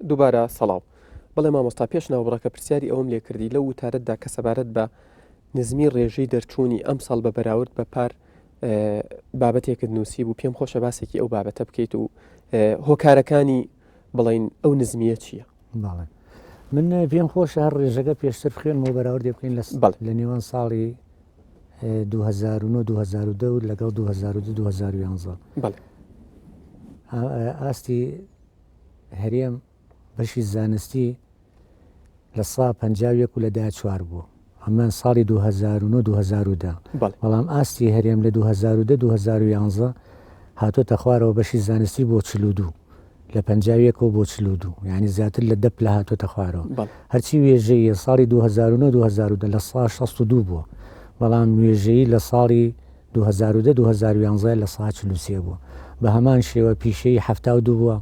دووبارە سەڵاو بەڵێ مامۆستا پێش ناوبڕەکە پرسیاری ئەوم لێ کردی لە وتارەتدا کە سەبارەت بە نزمی ڕێژەی دەرچوونی ئەم ساڵ بە بەراورد بە پار بابەتێکت نووسی بوو پێم خۆشە باسێکی ئەو بابەتە بکەیت و هۆکارەکانی بڵین ئەو نزمیە چییە؟ باڵێ من پێم خۆش هەر ڕێژەکە پێشتر خوێنەوە بەراورد بکەین لە نێوان ساڵی 2009 لەگەڵ 2011 ئاستی هەرێم بەشی زانستی لە 150 و لە 14 بوو ئەمە ساڵی 2009 بەڵام ئاستی هەرێم لە 2011 هاتۆتە خوارەوە بەشی زانستی بۆ 42 لە 50 بۆ 42 یعنی زیاتر لە 10 لە هاتۆتە خوارەوە هەرچی وێژەیە ساڵی 2009 لە 162 بووە بەڵام وێژەیی لە ساڵی 2011 لە 143 بووە بە هەمان شێوە پیشەی 72 بووە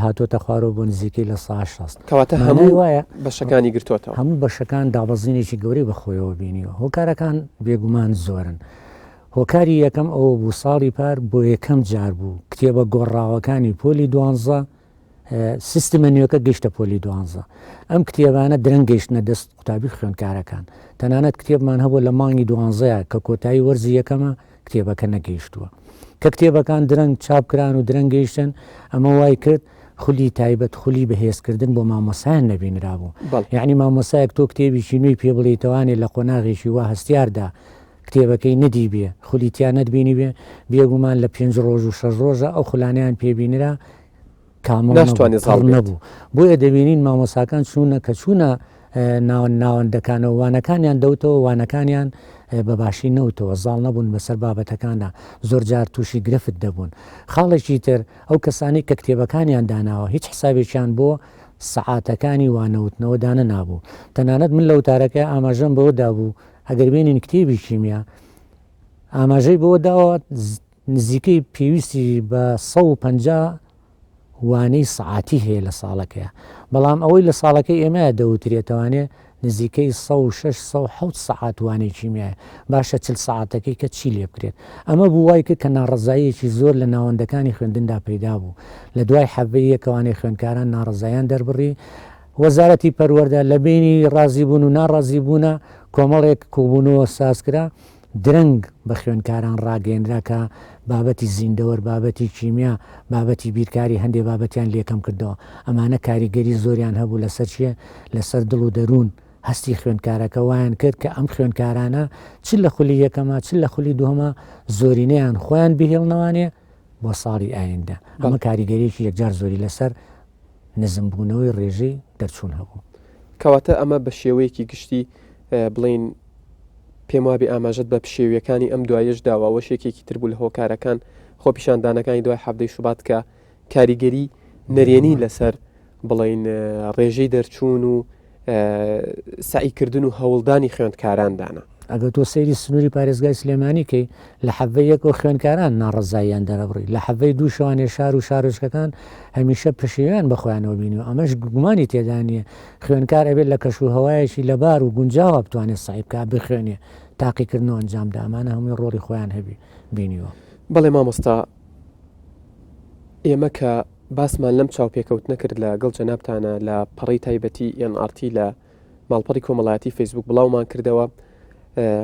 هاتۆتە خوارەوە بۆ نزیکەی لە 160 کەواتە هەموو وایە بەشەکانی گرتوۆتەوە هەموو بەشەکان دابەزینێکی گەورەی بەخۆیەوە بینیوە هۆکارەکان بێگومان زۆرن هۆکاری یەکەم ئەوە بوو ساڵی پار بۆ یەکەم جار بوو کتێبە گۆڕاوەکانی پۆلی 12 سیستمە نوێەکە گەیشتە پۆلی 12 ئەم کتێبانە درەنگ گەیشتنە دەست قوتابی خوێندکارەکان تەنانەت کتێبمان هەبوو لە مانگی 12 کە کۆتایی وەرزی یەکەمە کتێبەکە نەگەیشتووە کە کتێبەکان درەنگ چاپکران و درەنگ گەیشتن ئەمە وای کرد خولی تایبەت خولی بەهێزکردن بۆ مامۆسایان نەبینرا بوو یعنی مامۆسایەک تۆ کتێبیشی نوێی پێ بڵێتەوانێت لە قۆناغێکی وا هەستیاردا کتێبەکەی نەدی بێ خولیتیان نەتبینی بێ بێگومان لە 5 ڕۆژ و 6 ڕۆژە ئەو خولانیان پێبینرا نەبوو بۆیە دەبینین مامۆساکان چوونە کە چوونە ناوەندەکانەوە وانەکانیان دەوتەوە وانەکانیان بەباشی نەوتەوە زاڵ نەبوون بەسەر بابەتەکاندا زۆر جار تووشی گرفت دەبوون خاڵێکی تر ئەو کەسانی کە کتێبەکانیان داناوە هیچ حسابێکیان بۆ سەعاتەکانی وانەوتنەوە دانە نابوو تەنانەت من لە وتارەکە ئاماژەم بەوەدا بوو ئەگەر بێنین کتێبی کیمیا ئاماژەی بەوە داوە نزیکەی پێویستی بە 150 وانەی سعاتی هەیە لە ساڵەکەیە بەڵام ئەوەی لە ساڵەکەی ئێمە دەوترێتەوانێ نزیکەی 106 سعات وانەی کیمیایە باشە 40 سعاتەکەی کە چی لێ بکرێت ئەمە بوو وای کە ناڕزاییەکی زۆر لە ناوەندەکانی خوێندندا پەیدا بوو لە دوای حەبەی یەکەوانەی خوێندکاران ناڕزاییان دەربڕی وەزارەتی پەروەردە لە بینی ڕازی بوون و ناڕازی بوونە کۆمەڵێک کۆبوونەوە سازکرا درەنگ بە خوێندکاران ڕاگەێنرا کە بابەتی زیندەوەر بابەتی کیمیا بابەتی بیرکاری هەندێک بابەتیان لێکەم کردەوە ئەمانە کاریگەری زۆریان هەبوو لەسەر چیە لەسەر دڵ و دەروون هەستی خوێندکارەکە وایان کرد کە ئەم خوێندکارانە چ لە خولی یەکەمە چ لە خولی دووهەمە زۆرینەیان خۆیان بهێڵنەوانێ بۆ ساڵی ئایندە ئەمە کاریگەریەکی یەکجار زۆری لەسەر نزمبوونەوەی ڕێژەی دەرچوون هەبوو کەواتە ئەمە بە شێوەیەکی گشتی بڵین پێم وابێ ئاماژەت بە پشێویەکانی ئەم دوایش داوا وەشێکێکی تر بوو لە هۆکارەکان خۆ پیشاندانەکانی دوای هەفتەی شوبات کە کاریگەری نەرێنی لەسەر بڵین ڕێژەی دەرچوون و سعیکردن و هەوڵدانی خوێندکاراندانە ئەگەر تۆ سەیری سنووری پارێزگای سلێمانی کەی لە حەڤەی یەکەوە خوێندکاران ناڕزاییان دەرەبڕی لە حەڤەی دوو شوانێ شار و شارۆچکەکان هەمیشە پشێویان بەخۆیانەوە بینیەوە ئەمەش گومانی تێدا نیە خوێندکار ئەبێت لە کەش و هەوایەکی لەبار و گونجاوە بتوانێت سعیبکە بخوێنێ تاقیکردنەوە ئەنجامدا ئەمانە هەمووی ڕۆڵی خۆیان هەبی بینیوە بەڵێ مامۆستا ئێمە کە باسمان لەم چاوپێکەوت نەکرد لە گەڵ جەنابتانە لە پەڕی تایبەتی NRT لە ماڵپەڕی کۆمەڵایەتی فەیسبوک بڵاومان کردەوە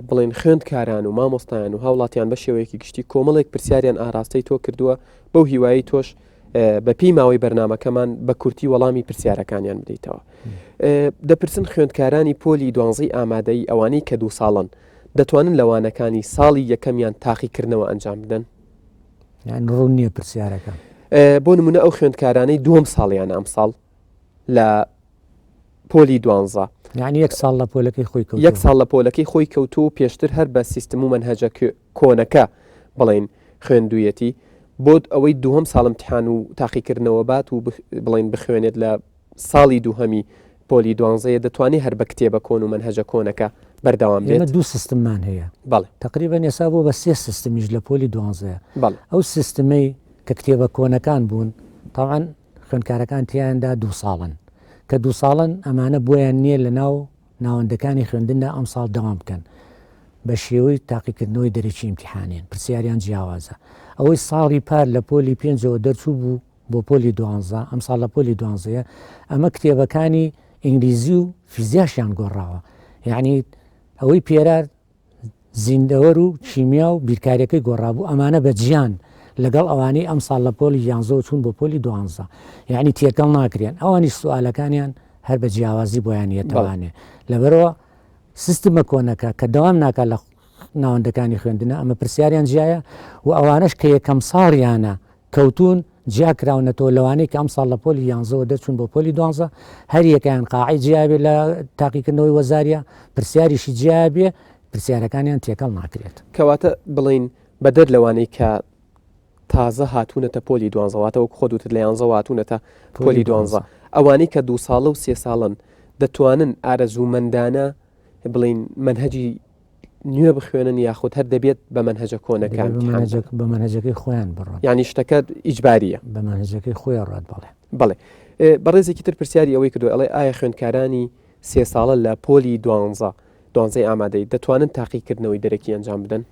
بڵێن خوێندکاران و مامۆستایان و هاوڵاتیان بە شێوەیەکی گشتی کۆمەڵێک پرسیاریان ئاراستەی تۆ کردووە بەو هیوایی تۆش بە پێی ماوەی بەرنمەکەمان بە کورتی وەڵامی پرسیارەکانیان بدەیتەوە دەپرسن خوێندکارانی پۆلی 12 ئامادەی ئەوانەی کە 2 ساڵن دەتوانن لەوانەکانی ساڵی یەکەمیان تاقیکردنەوە ئەنجام بدەن ڕوون نییە پرسیارەکە بۆ نمونە ئەو خوێندکارانەی دووەم ساڵیان ئەم ساڵ لە پۆلی 12 یعنی 1 ساڵ لە پۆلەکەی خۆی کەوت 1 ساڵ لە پۆلەکەی خۆی کەوتو و پێشتر هەر بە سیستم و منهەجە کۆنەکە بڵین خوێندویەتی بۆ ئەوەی دووەم ساڵ امتحان و تاقیکردنەوە بات و بڵین بخوێنێت لە ساڵی دووهەمی پۆلی 12 دەتوانێت هەر بە کتێبە کۆن و منهەجە کۆنەکە بەردەوام بێت دوو سیستممان هەیە بەڵێ تقریبا ێسا بۆ بە 3 سیستمیش لە پۆلی 12 ئەو سیستمەی کە کتێبە کۆنەکان بوون تاوان خوێندکارەکان تیاندا 2 ساڵن کە 2 ساڵن ئەمانە بۆیان نییە لە ناو ناوەندەکانی خوێندندا ئەم ساڵ دەوام بکەن بە شێوەی تاقیکردنەوەی دەرەکی ئیمتیحانێن پرسیاریان جیاوازە ئەوەی ساڵی پار لە پۆلی 5ەوە دەرچوو بوو بۆ پۆلی 12 ئەم ساڵ لە پۆلی 12 ئەمە کتێبەکانی ئینگلیزی و فیزیاشیان گۆڕاوە یعنی ئەوەی پێرار زیندەوەر و چیمیا و بیرکاریەکەی گۆڕابوو ئەمانە بە جیان لەگەڵ ئەوانەی ئەم ساڵ لە پۆلی 11 چوون بۆ پۆلی 12 یعنی تێکەڵ ناکرێن ئەوانیش سوالەکانیان هەر بە جیاوازی بۆیانیەتەوانێ لەبەرەوە سیستمە کۆنەکە کە دەوام ناکات لە ناوەندەکانی خوێندنە ئەمە پرسیاریان جیایە و ئەوانش کە یەکەم ساڵیانە کەوتون جیاکراونەتەوە لەوانەیە کە ئەم ساڵ لە پۆلی 11 دەچون بۆ پۆلی 12 هەر یەکیان قاعی جیابێ لە تاقیکردنەوەی وەزاریە پرسیاریشی جیابێ پرسیارەکانیان تێکەڵ ناکرێت کەواتە بڵین بەدەر لەوانەی کە تازە هاتوونەتە پۆلی 12واتە وەک خۆدوتت لە 11 هاتوونەتە پۆلی 12 ئەوانەی کە 2 ساڵە و 3 ساڵن دەتوانن ئارەزوومەندانە بڵین منهەجی نوێ بخوێنن یاخود هەر دەبێت بە منهەجە کۆنەکان بە منهەجەکەی خۆیان بڕۆن یعنی شتەکە ئیجباریە بە منهەجەکەی خۆیان ڕات بڵێ بڵێ بەڕێزێکی تر پرسیاری ئەوەی کردو ئەڵێ ئایا خوێندکارانی 3 ساڵە لە پۆلی 12 ئامادەی دەتوانن تاقیکردنەوەی دەرەکی ئەنجام بدەن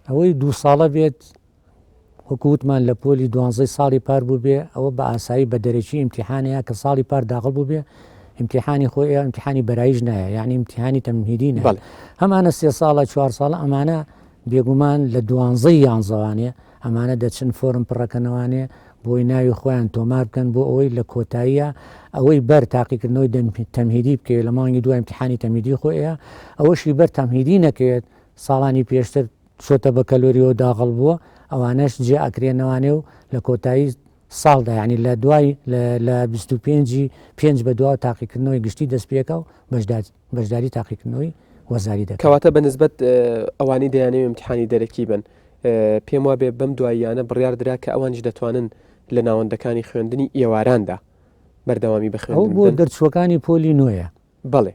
ئەوەی 2 ساڵە بێت حکووتمان لە پۆلی 12 ساڵی پار بوو بێ ئەوە بە ئاسایی بە دەرەکی ئیمتیحانەیە کە ساڵی پار داخل بوو بێ امتحانی خۆی امتحانی بەرایش نایە یعنی امتحانی تەمهیدی نایە هەمانە 3 ساڵە 4 ساڵە ئەمانە بێگومان لە 12 یانزەوانێ ئەمانە دەچن فۆرم پڕەکەنەوانێ بۆی ناوی خۆیان تۆمار بکەن بۆ ئەوەی لە کۆتاییە ئەوەی بەر تاقیکردنەوەی تەمهیدی بکەوێت لە مانگی دوای امتحانی تەمهیدی خۆیە ئەوەشی بەر تەمهیدی نەکەوێت ساڵانی پێشتر چۆتە بە کەلۆریەوە داخڵ بووە ئەوانەش جێ ئەکرێنەوانێ و لە کۆتایی ساڵدا ینی لە دوای لە 25 بە دو تاقیکردنەوەی گشتی دەست پێکە و بەشداری تاقیکردنەوەی وەزاری دەکات کەواتە بەنسبەت ئەوانی دەیانەوە امتحانی دەرەکی بن پێم وابێ بەم دواییانە بڕیار درا کە ئەوانش دەتوانن لە ناوەندەکانی خوێندنی ئێواراندا بەردەوامی بخوێن بۆ دەرچووەکانی پۆلی نوێە بەڵێ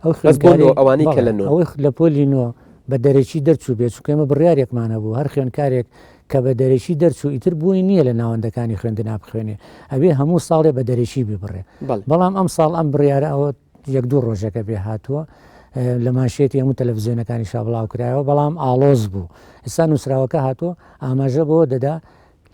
ئەوانی کە لە ئەوەی لە پۆلی نوۆ بە دەرەکی دەرچوو بێت چکەمە بڕیارێکمانە بوو هەر خوێنکارێک کە بە دەرەکی دەرچوو ئیتر بووی نییە لە ناوەندەکانی خوێندنا بخوێنێ ئەبێ هەموو ساڵێ بە دەرەکی ببڕێ بەڵام ئەم ساڵ ئەم بڕیارە ئەوە 1-2 ڕۆژەکە بێ هاتووە لە ماشێتی هەموو تەلەڤیزیۆنەکانی شابڵاو کرایەوە بەڵام ئالۆز بوو ئێستا نووسراوەکە هاتووە ئاماژە بۆ دەدا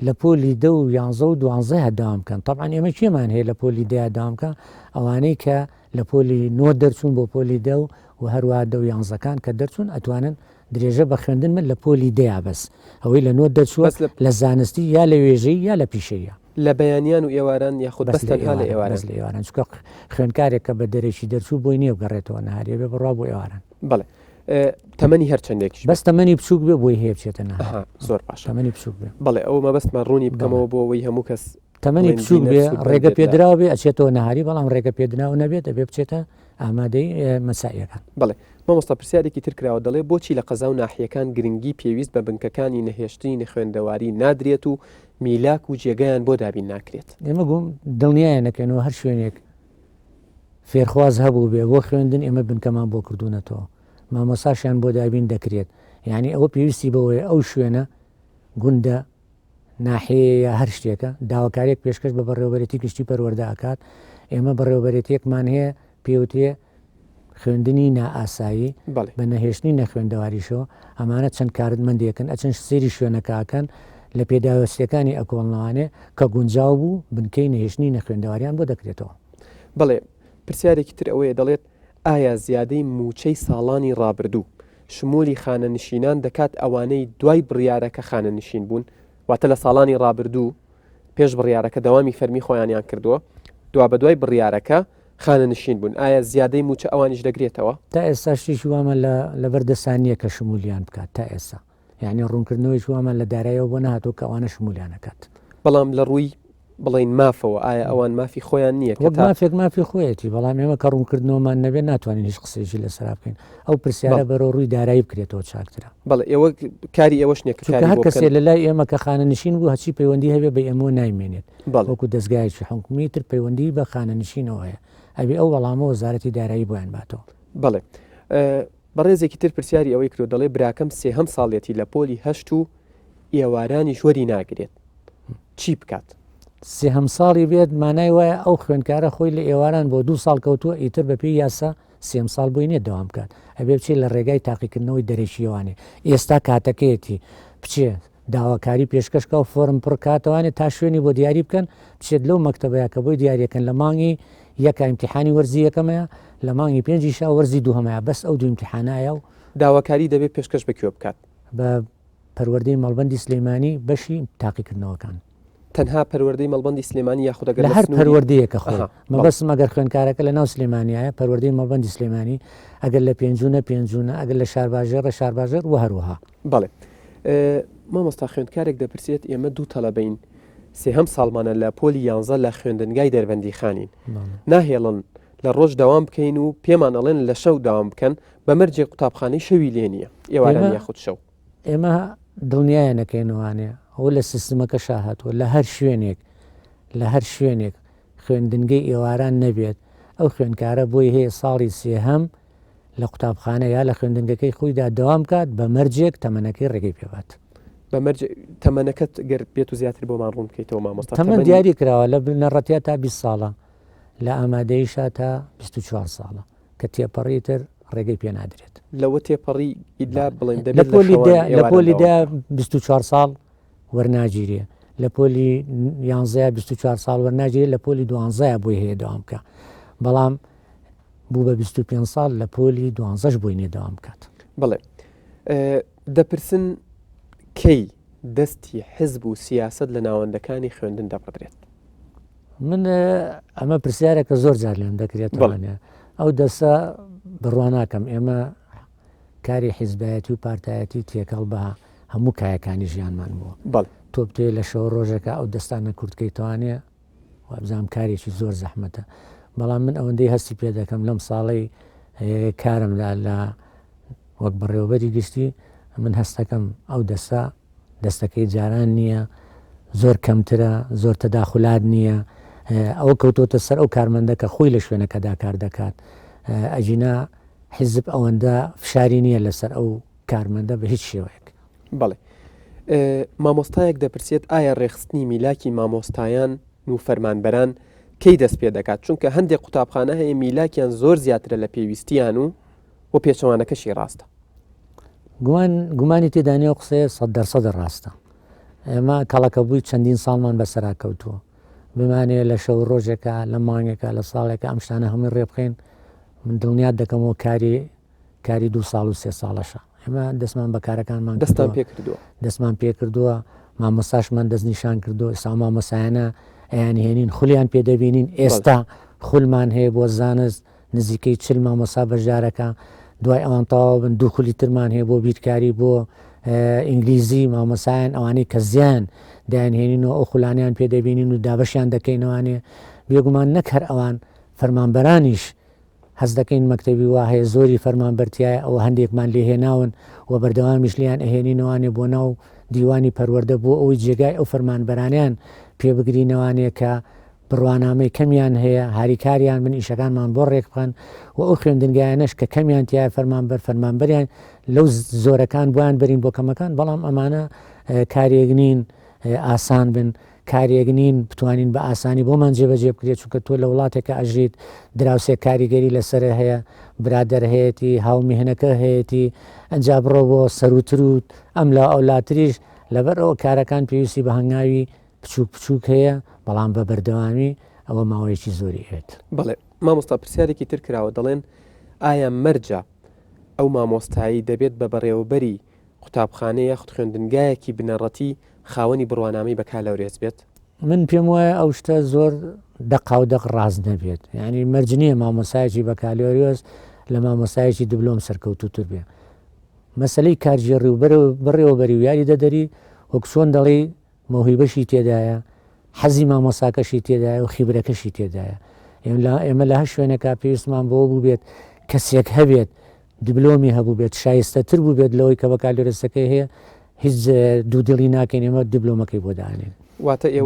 لە پۆلی 10 و 11 و 12 هەداوام بکەن طبعاً ئێمە کێمان هەیە لە پۆلی 10 داوامکە ئەوانەی کە لە پۆلی 9 دەرچوون بۆ پۆلی 10 و هەروە 10 و 11کان کە دەرچوون ئەتوانن درێژە بە خوێندن من لە پۆلی 10 بەس ئەوەی لە 9 دەرچووە لە زانستی یا لە وێژەی یا لە پیشەیە لە بەیانیان و ئێواران یاخود بەستەنها لە ئێواران چکە خوێنکارێک کە بە دەرەکی دەرچوو بۆی نییە بگەڕێتەوە نهاریە بێ بڕوا بۆ ئێواران بەڵێ تەمەنی هەر چندێکی بەس تەمەنی بچووک بێ بۆی هەیە بچێتە زۆر باش تەمەنی بچووک بێ بەڵێ ئەو مەبەستمان ڕوونی بکەمەوە بۆ ئەوەی هەموو کەس تەمەنی بچووک بێ ڕێگە پێدراوە بێ ئەچێتەوە نهاری بەڵام ڕێگە پێدراوە نەبێت دەبێ بچێتە ئامادەی مەسائلەکان بڵێ مامۆستا پرسیارێکی تر کراوە دەڵێ بۆچی لە قەزا و ناحیەکان گرنگی پێویست بە بنکەکانی نەهێشتنی خوێندەواری نادرێت و میلاک و جێگەیان بۆ دابین ناکرێت ئێمە گوم دڵنیایە نەکەنەوە هەر شوێنێک فێرخواز هەبوو بێ بۆ خوێندن ئێمە بنکەمان بۆ کردوونەتەوە مامۆساشیان بۆ دابین دەکرێت یعنی ئەوە پێویستی بەوەیە ئەو شوێنە گوندە ناحەیە هەر شتێکە داواکارێک پێشکەش بە بەڕێوەبەرێتی گشتی پەروەردە ئاکات ئێمە بەڕێوەبەرێتێکمان هەیە پێوتێ خوێندنی نائاسایی بە نەهێشتنی نەخوێندەواریشەوە ئەمانە چەند کارمەندێکن ئەچەند سێری شوێنەکەکەن لە پێداوەستەکانی ئەکۆڵنەوانێ کە گونجاو بوو بنکەی نەهێشتنی نەخوێندەواریان بۆ دەکرێتەوە بڵێ پرسیارێکی تر ئەوەیە دەڵێت ئایا زیادەی موچەی ساڵانی ڕابردوو شمولی خانەنشینان دەکات ئەوانەی دوای بڕیارەکە خانەنشین بوون واتە لە ساڵانی ڕابردوو پێش بڕیارەکە دەوامی فەرمی خۆیانیان کردووە دوا بە دوای بڕیارەکە خانەنشین بوون ئایا زیادەی موچە ئەوانیش دەگرێتەوە تا ئێستا شتێکی وامە لە بەردەسانیە کە شمولیان بکات تا ئێستا یعنی ڕوونکردنەوەی وامە لە دارایەوە بۆ نهاتوو کە ئەوانە شمولیانەکات بەڵام لە ڕووی بڵین مافەوە ئایا ئەوان مافی خۆیان نییە مافێک مافی خۆیەتی بەڵام ئێمە کە ڕوونکردنەوەمان نەبێت ناتوانین هیچ قسێکی لەسەر بکەین ئەو پرسیارە بەرەو ڕووی دارایی بکرێتەوە چاکترە بەڵێ ئێوە کاری ئێوەش نییە هەر کەسێ لە لای ئێمە کە خانەنشین بوو هەچی پەیوەندی هەبێ بە ئێمە نایمێنێت وەکو دەستگایکی حکومی تر پەیوەندی بە خانەنشینەوەیە ئەبێ ئەو وەڵامە وەزارەتی دارایی بۆیان باتەوە بەڵێ بەڕێزێکی تر پرسیاری ئەوەی کرۆ دەڵێ براکەم سێهەم ساڵێتی لە پۆلی هەشت و ئێوارانی شوەری ناگرێت چی بکات؟ سێهەم ساڵی بێت مانای وایە ئەو خوێنکارە خۆی لە ئێواران بۆ 2 ساڵ کەوتووە ئیتر بە پێی یاسا سێم ساڵ بووی نێت دەوام بکات ئەبێ بچێت لە ڕێگای تاقیکردنەوەی دەرەشیەوانێ ئێستا کاتەکەیەتی بچێ داواکاری پێشکەشکە و فۆرم پڕکاتوانێت تا شوێنی بۆ دیاری بکەن بچێت لەو مەکتەبەیە کە بۆی دیارەکەن لە مانگی یەکە ئیمتیحانی وەرزی یەکەمەیە لە مانگی پێنجی شا وەرزی دووهەمەیە بەس ئەو دوو ئیمتیحانایە و داواکاری دەبێت پێشکەش بەکوێ بکات بە پەروەردەی مەڵبەندی سلەیمانی بەشی تاقیکردنەوەکان تەنها پەروەردەی مەڵبەندی سلێمانی یاخودەگەر لە هەر پەروەردەیەکە خۆ مەبەستم ئەگەر خوێنکارەکە لە ناو سلێمانیایە پەروەردەی مەڵبەندی سلێمانی ئەگەر لە پێنجونە ئەگەر لە شارباژێر شارباژێر و هەروەها بەڵێ مامۆستا خوێندکارێک دەپرسێت ئێمە دوو تەڵەبین سێهەم ساڵمانە لە پۆلی 11 لە خوێندنگای دەربەندی خانین ناهێڵن لە ڕۆژ داوام بکەین و پێمان ئەڵێن لە شەو داوام بکەن بە مەرجێ قوتابخانەی شەوی لێ نییە ئێواران یاخود شەو ئێمە دڵنیایە نەکەینوانێ ئەو لە سیستمەکە شاهاتوە لە هەر شوێنێک خوێندنگەی ئێواران نەبێت ئەو خوێندکارە بۆی هەیە ساڵی سێهەم لە قوتابخانە یا لە خوێندنگەکەی خۆیدا دەوام بکات بە مەرجێک تەمەنەکەی ڕێگەی پێبات بە مەرج تەمەنەکەت گەر بێت و زیاتر بۆمان ڕوون بکەیتەوە مامۆستا تەمەن دیاری کراوە لە نەڕەتیا تا 20 ساڵە لە ئامادەیشا تا 24 ساڵە کە تێپەڕیتر ڕێگەی پێ نادرێت لەوە تێپەڕی ئیدلا بڵێن لە پۆلیدا 24 ساڵ وەرناگیرێ لە پۆلی 11 24 ساڵ وەرناگیرێت لە پۆلی 12 بۆی هەیە داوام بکە بەڵام بوو بە 25 ساڵ لە پۆلی 12 بۆی نێداوام بکات بڵێ دەپرسن کەی دەستی حزب و سیاست لە ناوەندەکانی خوێندن دەپەدرێت من ئەمە پرسیارێکە زۆر جار لێم دەکرێتوانێ ئەو دەسە بڕواناکەم ئێمە کاری حیزبایەتی و پارتایەتی تێکەڵ بە هەموو کایەکانی ژیانمان بووە بەڵ تۆ بتێ لە شەو ڕۆژێکە ئەو دەستانە کورتکەیتوانێ وابزانام کارێکی زۆر زەحمەتە بەڵام من ئەوەندەی هەستی پێ دەکەم لەم ساڵی کارمدا لە وەک بەڕێوەبەری گشتی من هەستەکەم ئەو دەستەکەی جاران نییە زۆر کەمترە زۆر تەداخولات نییە ئەوە کەوتۆتە سەر ئەو کارمەندەکە خۆی لە شوێنەکەدا کار دەکات ئەجینا حیزب ئەوەندە فشاری نییە لەسەر ئەو کارمەندە بە هیچ شێوەیەک بەڵێ مامۆستایەک دەپرسێت ئایا ڕێخستنی میلاکی مامۆستایان و فەرمانبەران کەی دەست پێ دەکات چونکە هەندێک قوتابخانە هەیە میلاکیان زۆر زیاترە لە پێویستیان و پێچەوانەکەشی ڕاستە گومانی تێدانێ و قسەیە 100% ڕاستە ئێمە کەڵەکە بووی چەندین ساڵمان بەسەرا کەوتووە بمانێ لە شەو ڕۆژێکە لە مانگێکە لە ساڵێکە ئەم شتانە هەمووی ڕێ بخەین من دڵنیات دەکەمەوە کاری 2 ساڵ و 3 ساڵەشە ئێمە دەستمان بە کارەکانمان دەستمان پێ کردووە مامۆساشمان دەستنیشان کردو ئێستا مامۆسایانە ئەیان هێنین خولیان پێ دەبینین ئێستا خولمان هەیە بۆ زانست نزیکەی 40 مامۆسا بەشدارەکە دوای ئەوان تەواو بن 2 خولی ترمان هەیە بۆ بیرکاری بۆ ئینگلیزی مامۆسایان ئەوانەی کە زیان دایانهێنینەوە ئەو خولانیان پێ دەبینین و دابەشیان دەکەینەوانێ بێگومان نەکەر ئەوان فەرمانبەرانیش هەز دەکەین مەکتەبی وا هەیە زۆری فەرمانبەرتیایە ئەوە هەندێکمان لێهێناون و بەردەوامیش لیان ئەهێنینەوانێ بۆ ناو دیوانی پەروەردە بۆ ئەوەی جێگای ئەو فەرمانبەرانیان پێبگرینەوانێ کە بڕوانامەی کەمیان هەیە هاریکاریان من ئیشەکانمان بۆ ڕێک بخەن و ئەو خوێندنگایانەش کە کەمیان تایە فەرمانبەریان لەو زۆرەکان بۆیان بەرین بۆ کەمەکان بەڵام ئەمانە کارێک نین ئاسان بن کارێک نین بتوانین بە ئاسانی بۆمان جێبەجێ بکرێت چونکە تۆ لە وڵاتێکە ئەژیت دراوسێک کاریگەری لەسەر هەیە برادەر هەیەی هاومیهنەکە هەیەی ئەنجا بڕۆ بۆ سەروتروت ئەم لە ئەولاتریش لەبەر ئەوە کارەکان پێویستی بە هەنگاوی بچووک هەیە بەڵام بە بەردەوامی ئەوە ماوەیەکی زۆری هێت بەڵێ مامۆستا پرسیارێکی تر کراوە دەڵێن ئایا مەرجە ئەو مامۆستایی دەبێت بە بەڕێوەبەری قوتابخانەیە یاخود خوێندنگایەکی بنەڕەتی خاوەنی بڕوانامەی بەکالەورێز بێت من پێم وایە ئەو شتە زۆر دەق ڕاز نەبێت یعنی مەرجنیە مامۆسایەکی بەکالۆریۆز لە مامۆسایەکی دیبلۆم سەرکەوتوتر بێ مەسلەی کارژێڕی و بڕێوەبەری و یاری دەدەری وەک چۆن دەڵی مۆهیبەشی تێدایە حەزی مامۆساکەشی تێدایە و خیبرەکەشی تێدایە ئێمە لە هەر شوێنێکا پێویستمان بۆ بوو بێت کەسێک هەبێت دیبلۆمی هەبوو بێت شایستەتر بوو بێت لەوەی کە بەکالۆرەسەکەی هەیە هیچ دوودڵی ناکەین ئێمە دیبلۆمەکەی بۆ داێن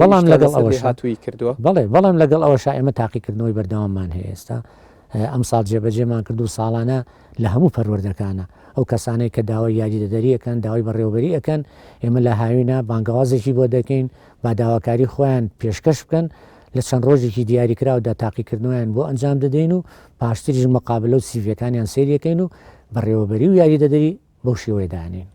بەڵام لەگەڵ ئەوە هاتووی کردووە بەڵام لەگەڵ ئەوە ئێمە تاقیکردنەوەی بەردەواممان هەیە ئێستا ئەم ساڵ جێبەجێمان کرد و ساڵانە لە هەموو پەروەردەکانە ئەو کەسانەی کە داوای یاری دەدەریەکەن داوای بەڕێوەبەری ئەەکەن ئێمە لە هاوینە بانگەوازێکی بۆ دەکەین با داواکاری خۆیان پێشکەش بکەن لە چەند ڕۆژێکی دیاریکراودا تاقیکردنەوەیان بۆ ئەنجام دەدەین و پاشتریش مقابلە و سیڤەکانیان سریەکەین و بەڕێوەبەری و یاری دەدەری بەو شێوەیە دانین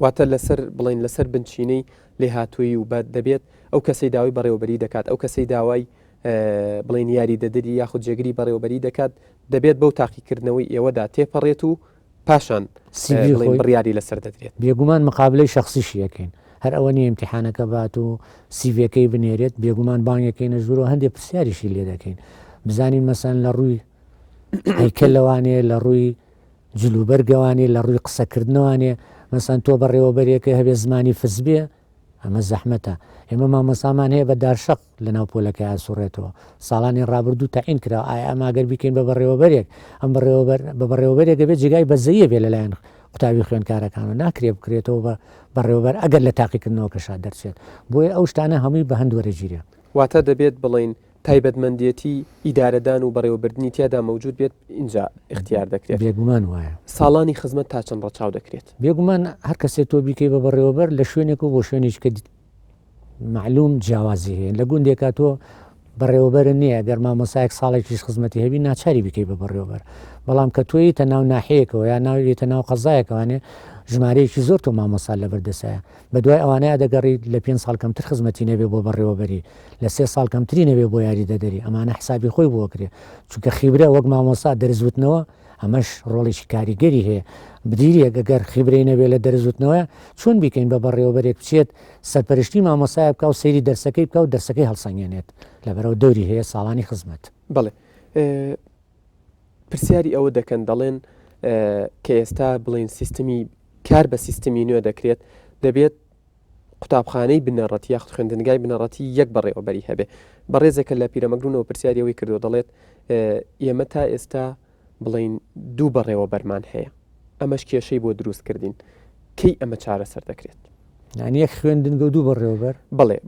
واتە لەسەر بڵین لەسەر بنچینەی لێ هاتووی و بە دەبێت ئەو کەسەی داوای بەڕێوەبەری دەکات ئەو کەسەی داوای بڵین یاری دەدەری یاخود جێگری بەڕێوەبەری دەکات دەبێت بەو تاقیکردنەوەی ئێوەدا تێپەڕێت و پاشان بڕیاری لەسەر دەدرێت. بێگومان مقابلەی شخصیشی یەکەین هەر ئەوە نیە امتحانەکە بات و سیڤەکەی بنێرێت بێگومان بانگەکەینە ژوور و هەندێک پرسیاریشی لێ دەکەین بزانین مەسەن لە ڕووی هەیکەل لەوانێ لە ڕووی جلوبەرگەوانێ لە ڕووی قسەکردنەوانێ مەسەن تۆ بەڕێوەبەرێکە هەبێ زمانی فز بێ ئەمە زەحمەتە ئێمە مامۆسامان هەیە بە دارشق لە ناو پۆلەکە ئاسوڕێتەوە ساڵانی ڕابردوو تاعین کرا ئایا ئەماگەر بکەین بە بەڕێوەبەرێک ئەم بە بەڕێوەبەرێک دەبێت جگای بەزەیە بێ لەلایەن قوتابی خوێندکارەکان و ناکرێ بکرێتەوە بە بەڕێوەبەر ئەگەر لە تاقیکردنەوە کەشا دەرچێت بۆیە ئەو شتانە هەمووی بە هەندوەرەگیرە واتە دەبێت بڵین تایبەتمەندێتی ئیدارەدان و بەڕێوەبردننی تیادا مەوجود بێت اینجا اختیار دەکرێت بێگومان وایە ساڵانی خزمەت تا چەند ڕەچاو دەکرێت بێگومان هەر کەسێت تۆ بیکەی بە بەڕێوەبەر لە شوێنێک و بۆ شوێنێک کە معلوم جیاوازی هەیە لە گوندێکا تۆ بەڕێوەبەر نییە گەر مامۆسایەک ساڵێکیش خزمەتی هەبی ناچاری بکەی بە بەڕێوەبەر بەڵام کە تۆیتە ناو ناحەیەکەوە یا ناوێتە ناو قەزایەکەوانێ ژمارەیەکی زۆر تۆ مامۆسا لە بەردەسایە بە دوای ئەوانەیە دەگەڕیت لە 5 ساڵ کەمتر خزمەتی نەبێ بۆ بەڕێوەبەری لە 3 ساڵ کەمتری نەبێ بۆ یاری دەدەری ئەمانە حسابی خۆی بۆکرێ چونکە خیبرە وەک مامۆسا دەرزوتنەوە ئەمەش ڕۆڵێکی کاریگەری هەیە بدیریە گەگەر خیبرەی نەبێ لە دەرزوتنەوە چۆن بیکەین بە بەڕێوەبەرێک بچێت سەرپەرشتی مامۆسایە بکە و سەیری دەرسەکەی بکە و دەرسەکەی هەڵسەنگێنێت لەبەرەوە دەوری هەیە ساڵانی خزمەت بڵێ پرسیاری ئەوە دەکەن دەڵێن کە ئێستا بڵین سیستمی کار بە سیستمی نوێ دەکرێت دەبێت قوتابخانەی بنەڕەتی یاخت خوێندنگای بنەڕەتی یەک بەڕێوەبەری هەبێ بەڕێزێکە لە پیرەمەگرونەوە پرسیاریەوەی کردو دەڵێت ئێمە تا ئێستا بڵین دوو بەڕێوەبەرمان هەیە ئەمەش کێشەی بۆ دروستکردین کەی ئەمە چارەسەر دەکرێت یعنی یەک خوێندنگە و دوو بەڕێوەبەر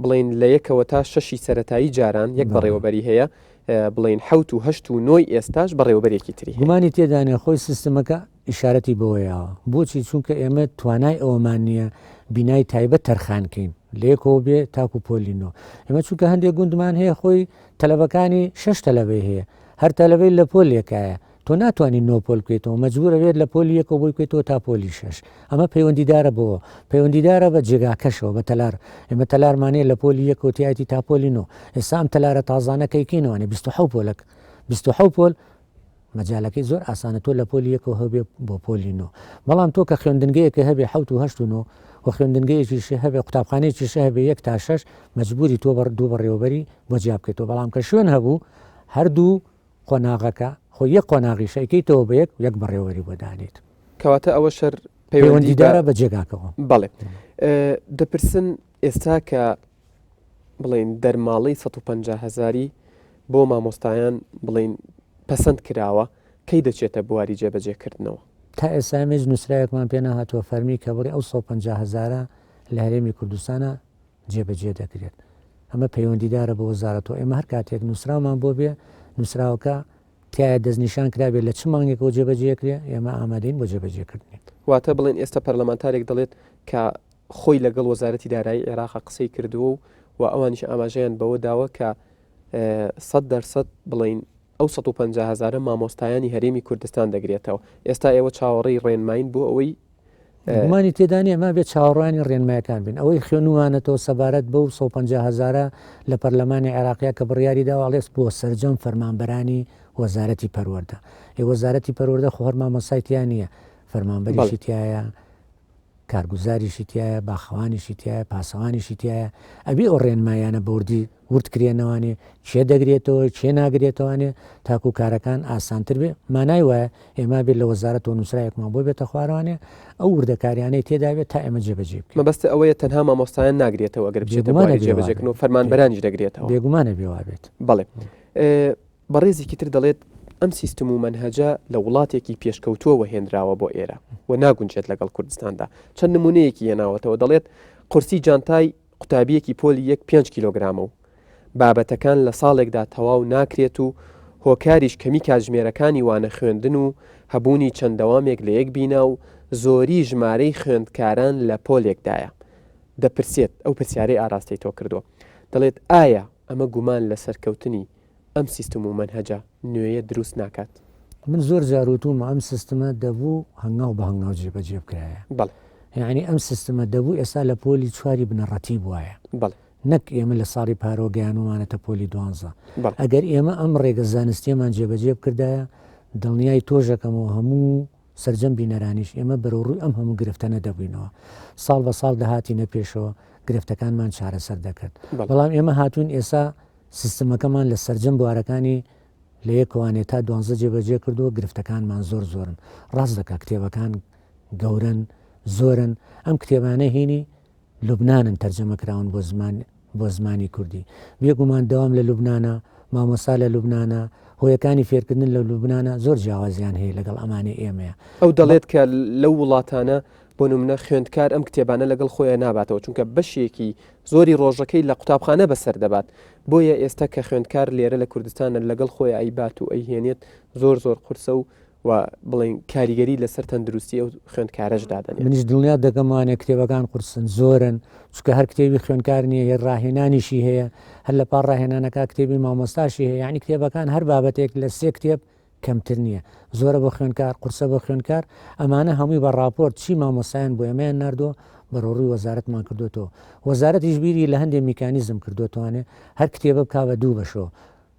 بڵێن لە یەکەوە تا 6 سەرەتایی جاران یەک بەڕێوەبەری هەیە بڵین 7 و 8 و 9 ئێستاش بەڕێوەبەرێکی تری گومانی تێدانێ خۆی سیستمەکە ئیشارەتی بەوەیەوە بۆچی چونکە ئێمە توانای ئەوەمان نییە بینای تایبەت تەرخانکەین لێکەوە بێ تاکو پۆلینۆ ئێمە چونکە هەندێک گوندمان هەیە خۆی تەلەبەکانی 6 تەلەبەی هەیە هەر تەلەبەی لە پۆلێکایە تۆ ناتوانین نۆپۆل بکەیتەوە مەجبورە بێت لە پۆلی یەکەوە بۆی بکەیتەوە تا پۆلی 6 ئەمە پەیوەندیدارە بەوە پەیوەندیدارە بە جێگاکەشەوە بە تەلار ئێمە تەلارمانەیە لە پۆلی یەکەوتیایەتی تا پۆلینۆ ئێستا ئەم تەلارە تازانەکەیکەینەوەنێ 26 پۆلک 26 پۆل مەجالەکەی زۆر ئاسانە تۆ لە پۆلی یەکەوە هەبێ بۆ پۆلینۆ بەڵام تۆ کە خوێندنگەیەکە هەبێ 7 و 8 و 9 و خوێندنگەیەکیش هەبێ قوتابخانەیەکیش هەبێ 1 تا 6 مەجبوری تۆ دوو بەڕێوەبەری بۆ جیاب بکەیتەوە بەڵام کە شوێن هەبوو هەردوو قۆناغەکە خۆ یەک قۆناغی شەیکەیتەوە بە یەک بەڕێوەبەری بۆ دانیت کەواتە ئەوە شەر پەیوەندیدارە بە جێگاکەوە بەڵێ دەپرسن ئێستا کە بڵین دەرماڵی 150,000 بۆ مامۆستایان بڵین پەسەند کراوە کەی دەچێتە بواری جێبەجێکردنەوە تا ئێسامێژ نووسراەکمان پێ نەهاتوە فەرمی کە بڕی ئەو 150,000 لە هەرێمی کوردستانە جێبەجێ دەکرێت ئەمە پەیوەندیدارە بە وەزارەتەوە ئێمە هەر کاتێک نووسرامان بۆ بێ نووسراوەکە تایە دەستنیشان کرابێت لە چ مانگێکەوە جێبەجێکرێ ئێمە ئامادەین بۆ جێبەجێکردنی واتە بڵێن ئێستا پەرلەمانتارێک دەڵێت کە خۆی لەگەڵ وەزارەتی دارایی عێراق قسەی کردووە و ئەوانیش ئاماژەیان بەوە داوە کە 100% بڵین ئەو 150,000 مامۆستایانی هەرێمی کوردستان دەگرێتەوە ئێستا ئێوە چاوەڕێی ڕێنماین بۆ ئەوەی گومانی تێدانی ئەمە بێت چاوەڕوانی ڕێنمایەکان بین ئەوەی خوێنوانەتەوە سەبارەت بەو 150,000 لە پەرلەمانی عێراقیە کە بڕیاری داواڵێس بۆ سەرجەم فەرمانبەرانی وەزارەتی پەروەردە وەزارەتی پەروەردە خۆ هەر مامۆسایتیان نییە فەرمانبەریشی تایە کارگوزاریشی تایە باخەوانیشی تایە پاسەوانیشی تایە ئەبێ ئەو ڕێنمایانە بەوردی وردکرێنەوەنێ چێ دەگرێتەوە چێ ناگرێتەوەنێ تاکو کارەکان ئاسانتر بێ مانای وایە ئێمە بێت لە وەزارەتەوە نووسرایەکمان بۆ بێتە خوارەوانێ ئەو وردەکاریانەی تێدا بێت تا ئێمە جێبەجێ بکەین مەبەستە ئەوەیە تەنها مامۆستایان ناگرێتەوە ئەگەر بچێتە بواری جێبەجێکردنەوە فەرمانبەرانیش دەگرێتەوە بێگومانە بێوا بێت بەڵێ بەڕێزێکی تر دەڵێت ئەم سیستم و مەنهەجە لە وڵاتێکی پێشکەوتووەوە هێنراوە بۆ ئێرە و ناگونجێت لەگەڵ کوردستاندا چەند نمونەیەکی هێناوەتەوە دەڵێت قورسی جانتای قوتابیەکی پۆلی 5 کیلۆگرامە و بابەتەکان لە ساڵێکدا تەواو ناکرێت و هۆکاریش کەمی کاتژمێرەکانی وانە خوێندن و هەبوونی چەندەوامێک لە یەک بینا و زۆری ژمارەی خوێندکاران لە پۆلێکدایە دەپرسێت ئەو پرسیارەی ئاراستی تۆ کردووە دەڵێت ئایا ئەمە گومان لە سەرکەوتنی ئەم سیستم و مەنهەجە نوێیە دروست ناکات من زۆر جاروتوم ئەم سیستمە دەبوو هەنگاو بە هەنگاو جێبەجێ بکرایە یعنی ئەم سیستمە دەبوو ئێستا لە پۆلی چواری بنەڕەتی وایە نەک ئێمە لە ساڵی پارۆگەیانومانەتە پۆلی 12 ئەگەر ئێمە ئەم ڕێگە زانستیەمان جێبەجێ بکردایە دڵنیای تۆژەکەمەوە هەموو سرجەم بینەرانیش ئێمە بەرەوڕووی ئەم هەموو گرفتە نەدەبووینەوە ساڵ بە ساڵ داهاتینە پێشەوە گرفتەکانمان چارەسەر دەکرد بەڵام ئێمە هاتوون ئێستا سیستمەکەمان لە سرجەم بوارەکانی لە یەکوانێت تا 12 جێبەجێ کردووە گرفتەکانمان زۆرن ڕاست دەکا کتێبەکان گەورن زۆرن ئەم کتێبانە هینی لوبنانن تەرجەمەکراون بۆ زمانی کوردی بێگومان دەوام لە لوبنانە مامۆستا لە لوبنانە هۆیەکانی فێرکردن لە لوبنانە زۆر جیاوازیان هەیە لەگەڵ ئەمانەی ئێمەیە ئەو دەڵێت کە لەو وڵاتانە بۆ نمونە خوێندکار ئەم کتێبانە لەگەڵ خۆیان ناباتەوە چونکە بەشێکی زۆری ڕۆژەکەی لە قوتابخانە بەسەر دەبات بۆیە ئێستا کە خوێندکار لێرە لە کوردستانە لەگەڵ خۆی ئەیبات و ئەیهێنێت زۆر قورسە و بڵین کاریگەری لەسەر تەندروستی ئەو خوێندکارەش دادەنێت منیش دڵنیا دەگەمانێ کتێبەکان قورسن زۆرن چکە هەر کتێبی خوێندکار نییە هێ ڕاهێنانیشی هەیە هەر لە پاڕ ڕاهێنانەکە کتێبی مامۆستاشی هەیە یعنی کتێبەکان هەر بابەتێک لە 3 کتێب کەمتر نییە زۆرە بۆ خوێندکار قورسە بۆ خوێندکار ئەمانە هەمووی بە راپۆرت چی مامۆستایان بۆ ئێمەیان نردووە بەڕۆڕووی وەزارەتمان کردوێتەوە وەزارەتیش بیری لە هەندێک میکانیزم کردوتوانێت هەر کتێبە بکا بە 2 بەشەوە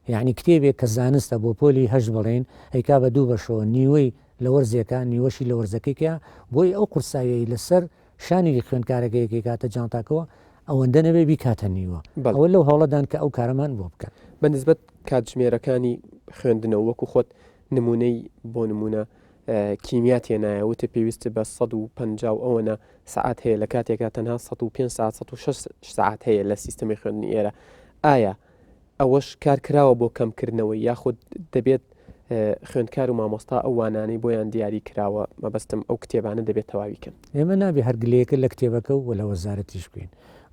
یعنی کتێبێک کە زانستە بۆ پۆلی هەش بڵێن ئەیکا بە 2 بەشەوە نیوەی لە وەرزێکە نیوەشی لە وەرزەکەیکە بۆی ئەو قورسایی لەسەر شانی خوێندکارەکەیەکی کاتە جانتاکەوە ئەوەندە نەبێ بیکاتە نیوە ئەوە لەو هەوڵەدان کە ئەو کارەمان بۆ بکەن بەنسبەت کاتژمێرەکانی خوێندنەوە وەکو خۆت نمونەی بۆ نمونە کیمیا تێنایە وتە پێویستە بە 150 ئەوەنە سعات هەیە لە کاتێکا تەنها 105 ساعت 106 ساعت هەیە لە سیستەمی خوێندنی ئێرە ئایا ئەوەش کارکراوە بۆ کەمکردنەوەی یاخود دەبێت خوێندکار و مامۆستا ئەو وانانەی بۆیان دیاری کراوە مەبەستم ئەو کتێبانە دەبێت تەواویکەن ئێمە نابێ هەرگلەیەکە لە کتێبەکە و لە وەزارەتیش بکەین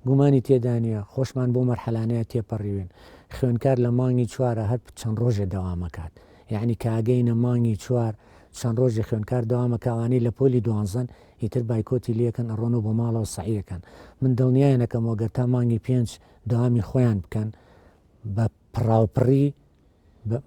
گومانی تێدانە خۆشمان بۆ مەرحەلانەیە تێپەڕیوێن خوێندکار لە مانگی چوارە هەر چەند ڕۆژێ دەوامەکات یعنی کاگەینە مانگی چوار چەند ڕۆژی خوێندکار دەوامەکەوانی لە پۆلی دوانزن ئیتر بایکۆتی لەکەن ئەڕۆن و بۆ ماڵەوە سعیەکەن من دڵنیایەنەکەمەوە گەر تا مانگی 5 داوامی خۆیان بکەن بە پڕاوپڕی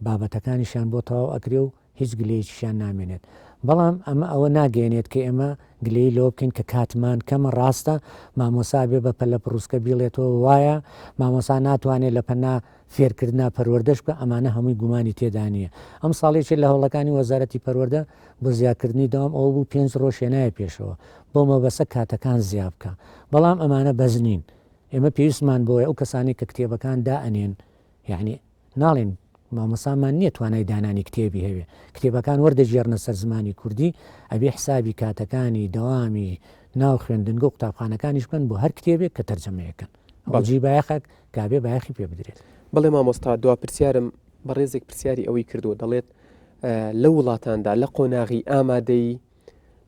بابەتەکانیشیان بۆ تەواو ئەکرێ و هیچ گلەیەکیشیان نامێنێت بەڵام ئەمە ئەوە ناگەێنێت کە ئێمە گلەی لەوە بکەین کە کاتمان کەمە ڕاستە مامۆسا بێ بە پەلە پڕوسکە بیڵێتەوە وایە مامۆسا ناتوانێت لە پەنا فێرکردنا پەروەردەش بکە ئەمانە هەمووی گومانی تێدانە ئەم ساڵێکی لە هەوڵەکانی وەزارەتی پەروەردە بۆ زیادکردنی داوام ئەوە بوو 5 ڕۆژ هێنایە پێشەوە بۆ مەبەسە کاتەکان زیاد بکە بەڵام ئەمانە بەزنین ئێمە پێویستمان بۆیە ئەو کەسانی کە کتێبەکان دائەنێن یعنی ناڵێن مامۆسامان نییە توانای دانانی کتێبی هەوێ کتێبەکان وەردەژێرنە سەر زمانی کوردی ئەبێ حسابی کاتەکانی دەوامی ناو خوێندنگە و قوتابخانەکانیش بکەن بۆ هەر کتێبێک کە تەرجەمەیەکەن ئەوجی بایەخەک کابێ بایەخی پێ بدرێت بەڵێ مامۆستا دوا پرسیارم بەڕێزێک پرسیاری ئەوەی کردووە دەڵێت لە وڵاتاندا لە قۆناغی ئامادەی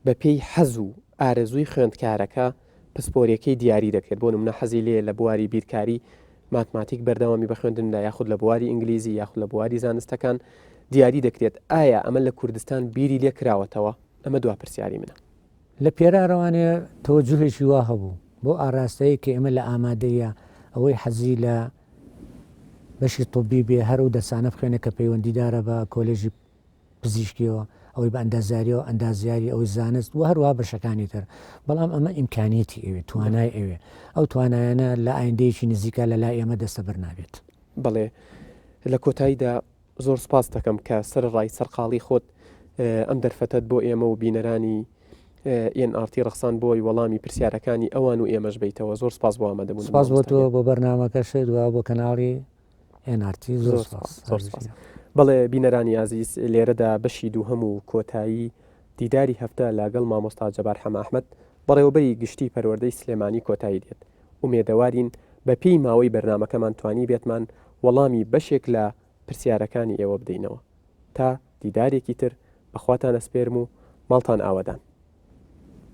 بە پێی حەز و ئارەزووی خوێندکارەکە پسپۆرەکەی دیاری دەکرێت بۆ نمونە حەزی لێ لە بواری بیرکاری ماتماتیک بەردەوامی بە خوێندندا یاخود لە بواری ئینگلیزی یاخود لە بواری زانستەکان دیاری دەکرێت ئایا ئەمە لە کوردستان بیری لێ کراوەتەوە ئەمە دوا پرسیاری منە لە پێرارەوانێ تەوەجوهێکی وا هەبوو بۆ ئاراستەیە کە ئێمە لە ئامادەیە ئەوەی حەزی لە بەشی طبی بێ هەر و دەرسانە بخوێنە کە پەیوەندیدارە بە کۆلێژی پزیشکیەوە ئەوەی بە ئەندازیاریەوە ئەندازیاری ئەوەی زانست و هەروە بەشەکانی تر بەڵام ئەمە ئیمکانیەتی ئەوێ توانای ئەوێ ئەو توانایانە لە ئایندەیەکی نزیکە لە لای ئێمە دەستە بەرنابێت بەڵێ لە کۆتاییدا زۆر سپاس دەکەم کە سەر ڕای سەرقاڵی خۆت ئەم دەرفەتت بۆ ئێمە و بینەرانی NRT ڕخسان بۆی وەڵامی پرسیارەکانی ئەوان و ئێمەش بیتەوە زۆر سپاس بۆ ئامادەبوون سپاس بۆ تۆ بۆ بەرنامەکەشت و بۆ کەناڵی NRT زۆر سپاس بەڵێ بینەرانی عزیز لێرەدا بەشی دوو هەموو کۆتایی دیداری هەفتە لەگەڵ مامۆستا جەبار حەمە ئەحمەد بەڕێوەبەری گشتی پەروەردەی سلێمانی کۆتایی دێت ومێدەوارین بە پێی ماوەی بەرنامەکەمان توانی بێتمان وەڵامی بەشێک لە پرسیارەکانی ئێوە بدەینەوە تا دیدارێکی تر بەخواتان ئەسپێرم و ماڵتان ئاوەدان